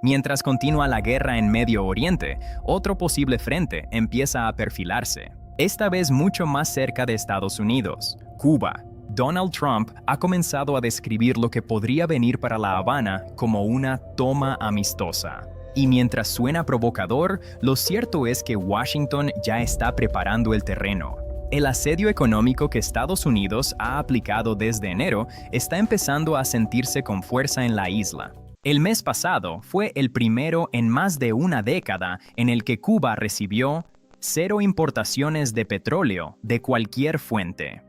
Mientras continúa la guerra en Medio Oriente, otro posible frente empieza a perfilarse, esta vez mucho más cerca de Estados Unidos, Cuba. Donald Trump ha comenzado a describir lo que podría venir para La Habana como una toma amistosa. Y mientras suena provocador, lo cierto es que Washington ya está preparando el terreno. El asedio económico que Estados Unidos ha aplicado desde enero está empezando a sentirse con fuerza en la isla. El mes pasado fue el primero en más de una década en el que Cuba recibió 0 importaciones de petróleo de cualquier fuente.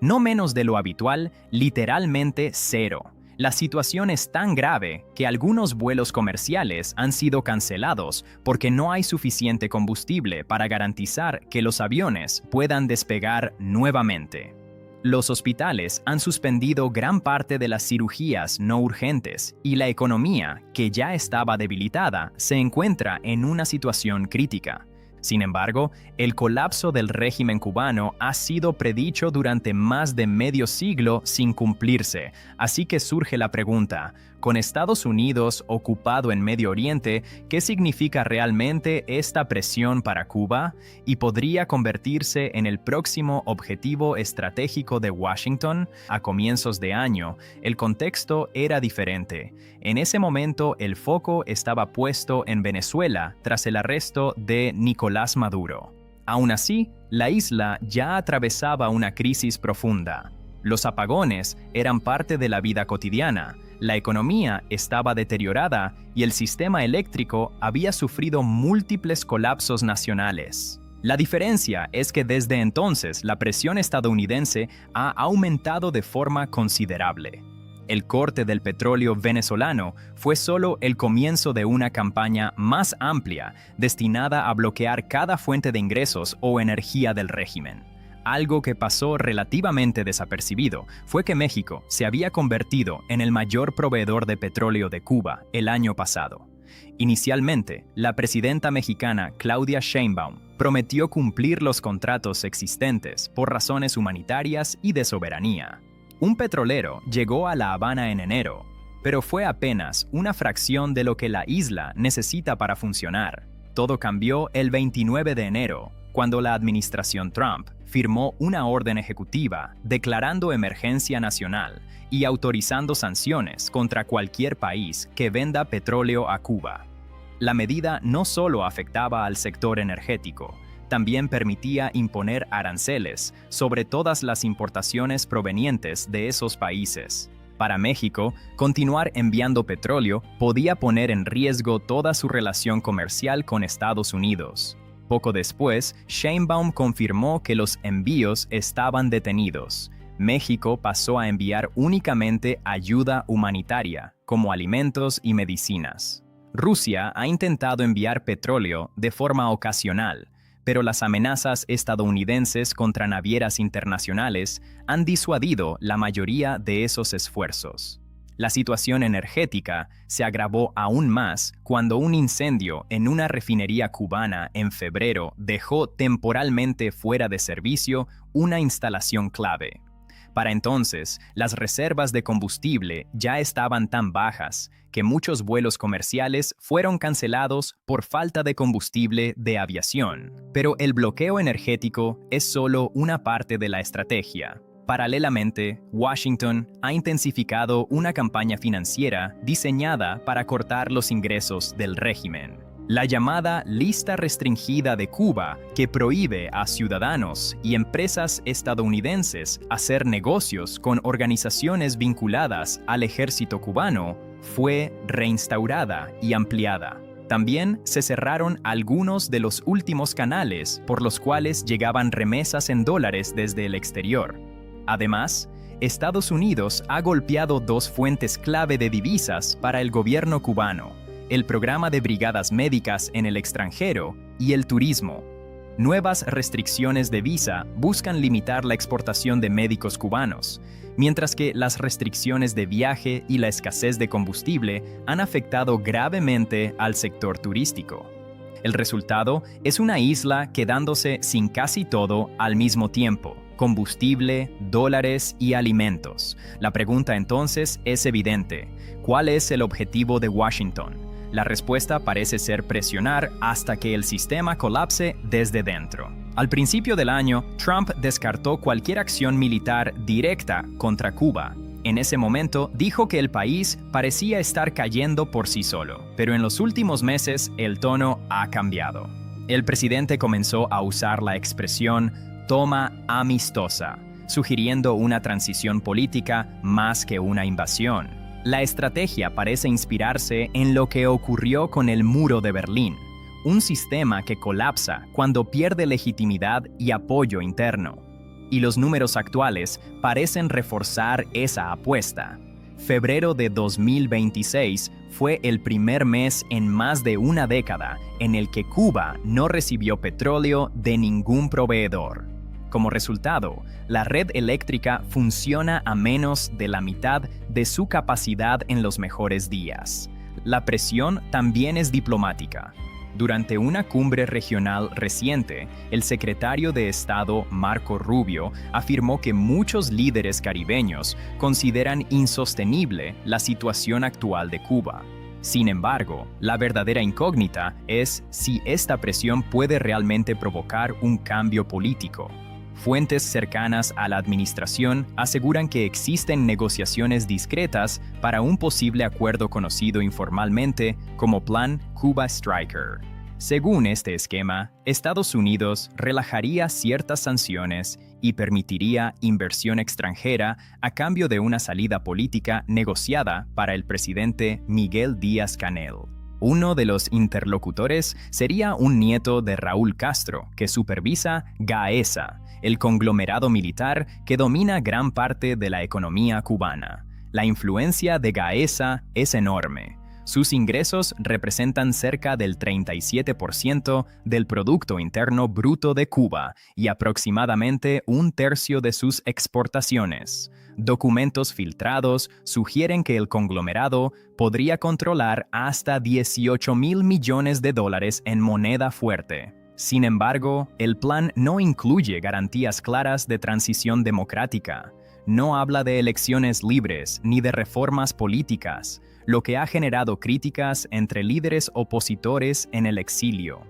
No menos de lo habitual, literalmente 0. La situación es tan grave que algunos vuelos comerciales han sido cancelados porque no hay suficiente combustible para garantizar que los aviones puedan despegar nuevamente. Los hospitales han suspendido gran parte de las cirugías no urgentes y la economía, que ya estaba debilitada, se encuentra en una situación crítica. Sin embargo, el colapso del régimen cubano ha sido predicho durante más de medio siglo sin cumplirse, así que surge la pregunta, con Estados Unidos ocupado en Medio Oriente, ¿qué significa realmente esta presión para Cuba? ¿Y podría convertirse en el próximo objetivo estratégico de Washington? A comienzos de año, el contexto era diferente. En ese momento, el foco estaba puesto en Venezuela tras el arresto de Nicolás Maduro. Aún así, la isla ya atravesaba una crisis profunda. Los apagones eran parte de la vida cotidiana, la economía estaba deteriorada y el sistema eléctrico había sufrido múltiples colapsos nacionales. La diferencia es que desde entonces la presión estadounidense ha aumentado de forma considerable. El corte del petróleo venezolano fue solo el comienzo de una campaña más amplia destinada a bloquear cada fuente de ingresos o energía del régimen. Algo que pasó relativamente desapercibido fue que México se había convertido en el mayor proveedor de petróleo de Cuba el año pasado. Inicialmente, la presidenta mexicana Claudia Sheinbaum prometió cumplir los contratos existentes por razones humanitarias y de soberanía. Un petrolero llegó a La Habana en enero, pero fue apenas una fracción de lo que la isla necesita para funcionar. Todo cambió el 29 de enero, cuando la administración Trump firmó una orden ejecutiva declarando emergencia nacional y autorizando sanciones contra cualquier país que venda petróleo a Cuba. La medida no solo afectaba al sector energético, también permitía imponer aranceles sobre todas las importaciones provenientes de esos países. Para México, continuar enviando petróleo podía poner en riesgo toda su relación comercial con Estados Unidos. Poco después, Sheinbaum confirmó que los envíos estaban detenidos. México pasó a enviar únicamente ayuda humanitaria, como alimentos y medicinas. Rusia ha intentado enviar petróleo de forma ocasional, pero las amenazas estadounidenses contra navieras internacionales han disuadido la mayoría de esos esfuerzos. La situación energética se agravó aún más cuando un incendio en una refinería cubana en febrero dejó temporalmente fuera de servicio una instalación clave. Para entonces, las reservas de combustible ya estaban tan bajas que muchos vuelos comerciales fueron cancelados por falta de combustible de aviación. Pero el bloqueo energético es solo una parte de la estrategia. Paralelamente, Washington ha intensificado una campaña financiera diseñada para cortar los ingresos del régimen. La llamada Lista Restringida de Cuba, que prohíbe a ciudadanos y empresas estadounidenses hacer negocios con organizaciones vinculadas al ejército cubano, fue reinstaurada y ampliada. También se cerraron algunos de los últimos canales por los cuales llegaban remesas en dólares desde el exterior. Además, Estados Unidos ha golpeado dos fuentes clave de divisas para el gobierno cubano: el programa de brigadas médicas en el extranjero y el turismo. Nuevas restricciones de visa buscan limitar la exportación de médicos cubanos, mientras que las restricciones de viaje y la escasez de combustible han afectado gravemente al sector turístico. El resultado es una isla quedándose sin casi todo al mismo tiempo: combustible, dólares y alimentos. La pregunta entonces es evidente: ¿cuál es el objetivo de Washington? La respuesta parece ser presionar hasta que el sistema colapse desde dentro. Al principio del año, Trump descartó cualquier acción militar directa contra Cuba. En ese momento, dijo que el país parecía estar cayendo por sí solo, pero en los últimos meses el tono ha cambiado. El presidente comenzó a usar la expresión "toma amistosa", sugiriendo una transición política más que una invasión. La estrategia parece inspirarse en lo que ocurrió con el Muro de Berlín, un sistema que colapsa cuando pierde legitimidad y apoyo interno. Y los números actuales parecen reforzar esa apuesta. Febrero de 2026 fue el primer mes en más de una década en el que Cuba no recibió petróleo de ningún proveedor. Como resultado, la red eléctrica funciona a menos de la mitad de su capacidad en los mejores días. La presión también es diplomática. Durante una cumbre regional reciente, el secretario de Estado Marco Rubio afirmó que muchos líderes caribeños consideran insostenible la situación actual de Cuba. Sin embargo, la verdadera incógnita es si esta presión puede realmente provocar un cambio político. Fuentes cercanas a la administración aseguran que existen negociaciones discretas para un posible acuerdo conocido informalmente como Plan Cuba Striker. Según este esquema, Estados Unidos relajaría ciertas sanciones y permitiría inversión extranjera a cambio de una salida política negociada para el presidente Miguel Díaz-Canel. Uno de los interlocutores sería un nieto de Raúl Castro, que supervisa GAESA, el conglomerado militar que domina gran parte de la economía cubana. La influencia de GAESA es enorme. Sus ingresos representan cerca del 37% del Producto Interno Bruto de Cuba y aproximadamente un tercio de sus exportaciones. Documentos filtrados sugieren que el conglomerado podría controlar hasta $18,000 millones en moneda fuerte. Sin embargo, el plan no incluye garantías claras de transición democrática. No habla de elecciones libres ni de reformas políticas, lo que ha generado críticas entre líderes opositores en el exilio.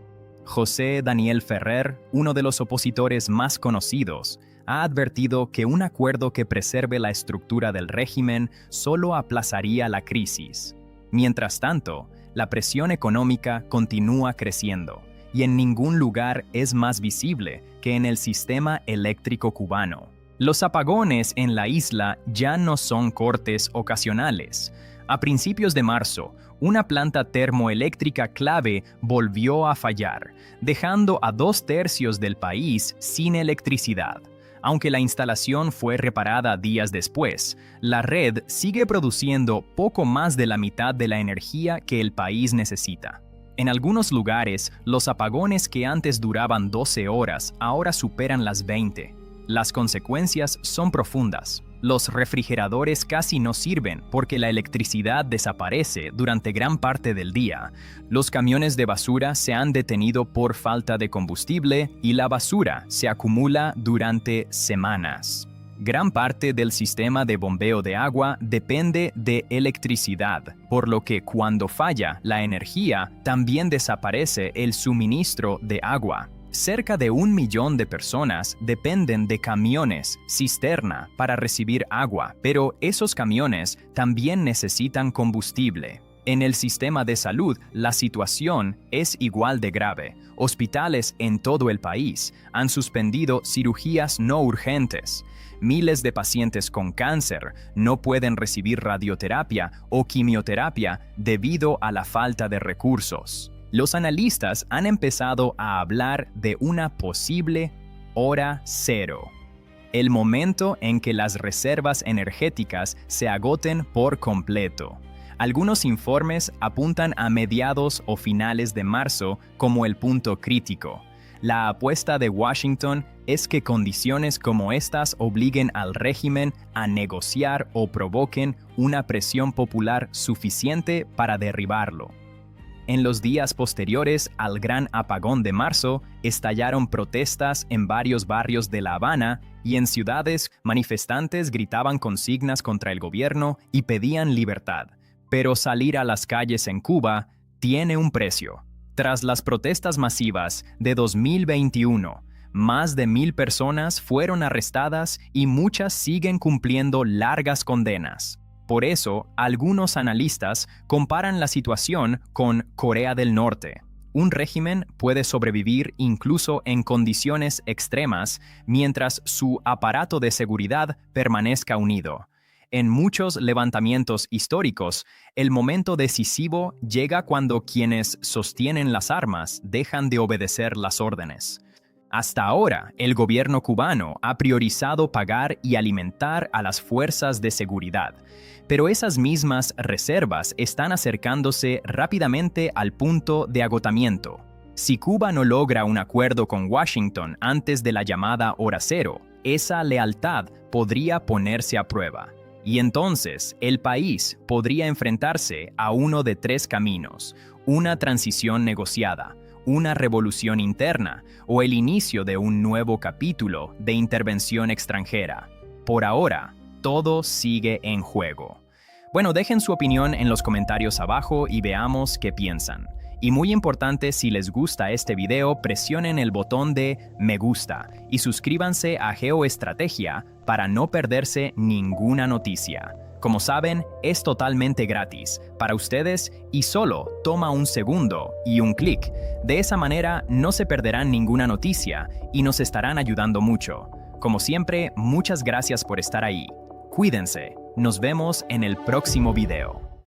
José Daniel Ferrer, uno de los opositores más conocidos, ha advertido que un acuerdo que preserve la estructura del régimen solo aplazaría la crisis. Mientras tanto, la presión económica continúa creciendo, y en ningún lugar es más visible que en el sistema eléctrico cubano. Los apagones en la isla ya no son cortes ocasionales. A principios de marzo, una planta termoeléctrica clave volvió a fallar, dejando a 2/3 del país sin electricidad. Aunque la instalación fue reparada días después, la red sigue produciendo poco más de la mitad de la energía que el país necesita. En algunos lugares, los apagones que antes duraban 12 horas ahora superan las 20. Las consecuencias son profundas. Los refrigeradores casi no sirven porque la electricidad desaparece durante gran parte del día. Los camiones de basura se han detenido por falta de combustible y la basura se acumula durante semanas. Gran parte del sistema de bombeo de agua depende de electricidad, por lo que cuando falla la energía, también desaparece el suministro de agua. Cerca de 1 millón de personas dependen de camiones cisterna para recibir agua, pero esos camiones también necesitan combustible. En el sistema de salud, la situación es igual de grave. Hospitales en todo el país han suspendido cirugías no urgentes. Miles de pacientes con cáncer no pueden recibir radioterapia o quimioterapia debido a la falta de recursos. Los analistas han empezado a hablar de una posible hora cero, el momento en que las reservas energéticas se agoten por completo. Algunos informes apuntan a mediados o finales de marzo como el punto crítico. La apuesta de Washington es que condiciones como estas obliguen al régimen a negociar o provoquen una presión popular suficiente para derribarlo. En los días posteriores al gran apagón de marzo, estallaron protestas en varios barrios de La Habana y en ciudades manifestantes gritaban consignas contra el gobierno y pedían libertad. Pero salir a las calles en Cuba tiene un precio. Tras las protestas masivas de 2021, más de 1,000 personas fueron arrestadas y muchas siguen cumpliendo largas condenas. Por eso, algunos analistas comparan la situación con Corea del Norte. Un régimen puede sobrevivir incluso en condiciones extremas mientras su aparato de seguridad permanezca unido. En muchos levantamientos históricos, el momento decisivo llega cuando quienes sostienen las armas dejan de obedecer las órdenes. Hasta ahora, el gobierno cubano ha priorizado pagar y alimentar a las fuerzas de seguridad, pero esas mismas reservas están acercándose rápidamente al punto de agotamiento. Si Cuba no logra un acuerdo con Washington antes de la llamada hora cero, esa lealtad podría ponerse a prueba. Y entonces, el país podría enfrentarse a uno de 3 caminos: una transición negociada, una revolución interna o el inicio de un nuevo capítulo de intervención extranjera. Por ahora, todo sigue en juego. Bueno, dejen su opinión en los comentarios abajo y veamos qué piensan. Y muy importante, si les gusta este video, presionen el botón de me gusta y suscríbanse a Geoestrategia para no perderse ninguna noticia. Como saben, es totalmente gratis para ustedes y solo toma un segundo y un clic. De esa manera no se perderán ninguna noticia y nos estarán ayudando mucho. Como siempre, muchas gracias por estar ahí. Cuídense. Nos vemos en el próximo video.